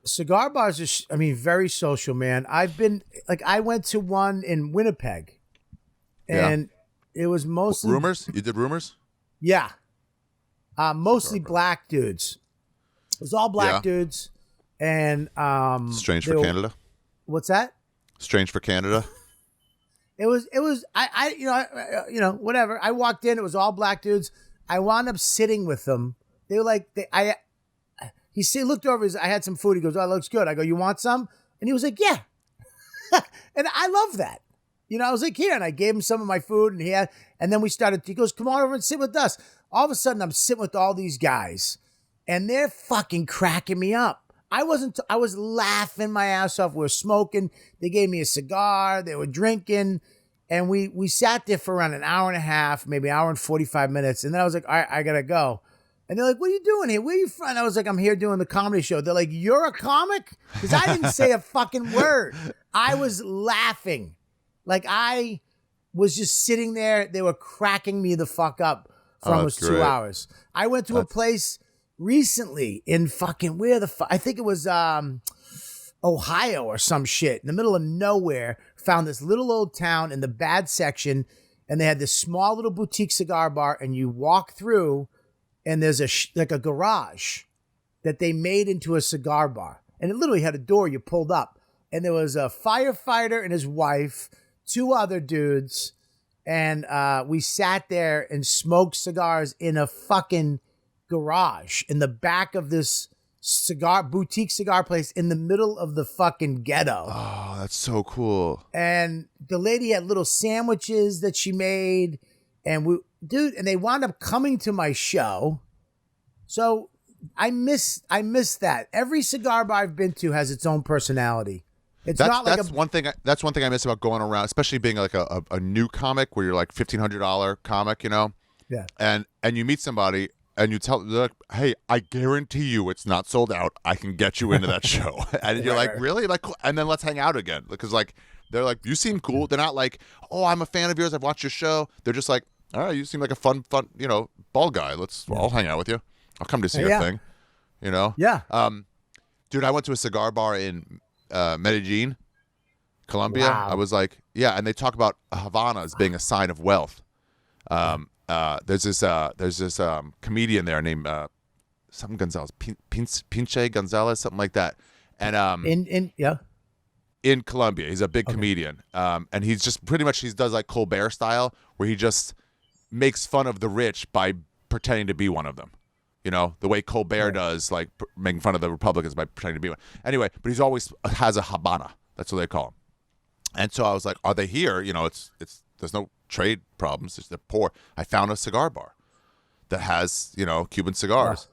cigar bars are, very social, man. I went to one in Winnipeg, Yeah. and it was mostly Rumors? You did Rumors? yeah, mostly Cigar bar. black dudes. It was all black Yeah. dudes, and Strange for Canada. What's that? Strange for Canada. It was whatever. I walked in, it was all black dudes. I wound up sitting with them. They were like, he looked over. I had some food. He goes, "Oh, it looks good." I go, "You want some?" And he was like, "Yeah." And I love that. I was like, "Here," and I gave him some of my food, and then he goes, "Come on over and sit with us." All of a sudden, I'm sitting with all these guys, and they're fucking cracking me up. I was laughing my ass off. We were smoking. They gave me a cigar. They were drinking. And we sat there for around an hour and a half, maybe an hour and 45 minutes. And then I was like, all right, I got to go. And they're like, "What are you doing here? Where are you from?" And I was like, "I'm here doing the comedy show." They're like, "You're a comic?" Because I didn't say a fucking word. I was laughing. Like I was just sitting there. They were cracking me the fuck up for almost 2 hours. I went to a place recently in fucking I think it was Ohio or some shit in the middle of nowhere. Found this little old town in the bad section, and they had this small little boutique cigar bar, and you walk through, and there's a garage that they made into a cigar bar, and it literally had a door you pulled up, and there was a firefighter and his wife, two other dudes, and we sat there and smoked cigars in a fucking garage in the back of this boutique cigar place in the middle of the fucking ghetto. Oh, that's so cool. And the lady had little sandwiches that she made, and they wound up coming to my show. So I miss that. Every cigar bar I've been to has its own personality. That's one thing I miss about going around, especially being like a new comic where you're like $1,500 comic, Yeah. And you meet somebody and you tell them, "Hey, I guarantee you it's not sold out. I can get you into that show." And you're like, "Really?" Like, and then let's hang out again, because like they're like, "You seem cool." They're not like, "Oh, I'm a fan of yours. I've watched your show." They're just like, "All right, you seem like a fun, bald guy. I'll hang out with you. I'll come to see your thing." Yeah. Dude, I went to a cigar bar in Medellin, Colombia. Wow. I was like, yeah, and they talk about Havana as being a sign of wealth. There's this comedian there named something Gonzalez, Pinche Gonzalez, something like that, and in Colombia, he's a big comedian, and he's just pretty much he does like Colbert style, where he just makes fun of the rich by pretending to be one of them. The way Colbert does, like making fun of the Republicans by pretending to be one. Anyway, but he's always has a Habana. That's what they call him. And so I was like, "Are they here?" It's there's no trade problems. They're poor. I found a cigar bar that has Cuban cigars.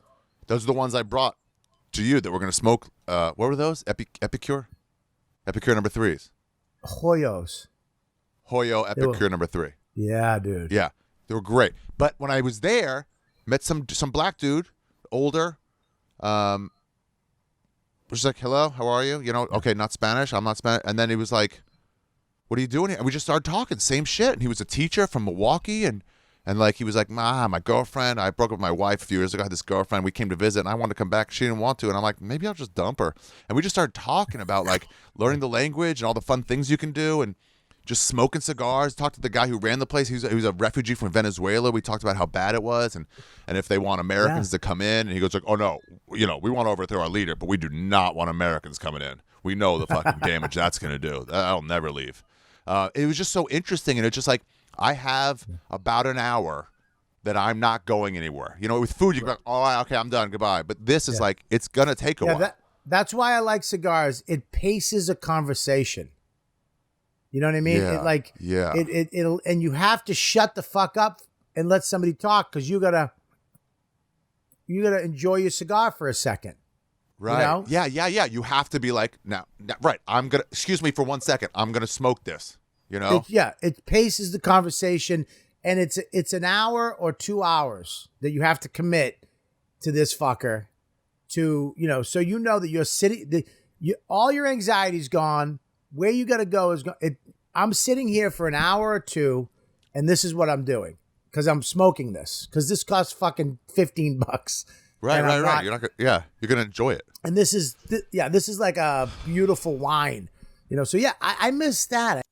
Those are the ones I brought to you that we're gonna smoke. What were those? Epicure number 3s. Hoyos. Hoyo Epicure number 3. Yeah, dude. Yeah, they were great. But when I was there, met some black dude, older, was just like, "Hello, how are you?" Okay, not Spanish. I'm not Spanish. And then he was like, "What are you doing here?" And we just started talking, same shit. And he was a teacher from Milwaukee, and like he was like, my girlfriend. I broke up with my wife a few years ago. I had this girlfriend. We came to visit, and I wanted to come back. She didn't want to, and I'm like, maybe I'll just dump her. And we just started talking about like learning the language and all the fun things you can do, and just smoking cigars. Talked to the guy who ran the place. He was a refugee from Venezuela. We talked about how bad it was, and if they want Americans to come in. And he goes like, "Oh no, we want to overthrow our leader, but we do not want Americans coming in. We know the fucking damage that's going to do. That'll never leave." It was just so interesting, and it's just like I have about an hour that I'm not going anywhere. With food, you go, "Oh, okay, I'm done. Goodbye." But this is like it's gonna take a while. That's why I like cigars. It paces a conversation. You know what I mean? Yeah. It'll, and you have to shut the fuck up and let somebody talk, because you gotta enjoy your cigar for a second. Right. Yeah. You have to be like, now, right. Excuse me for 1 second. I'm gonna smoke this. It paces the conversation, and it's an hour or 2 hours that you have to commit to this fucker to, so that you're sitting, all your anxiety's gone. Where you got to go is I'm sitting here for an hour or two, and this is what I'm doing, because I'm smoking this, because this costs fucking $15. Right, And I'm right. not- You're not gonna, yeah, you're gonna enjoy it. And this is like a beautiful wine, you know. So yeah, I miss that.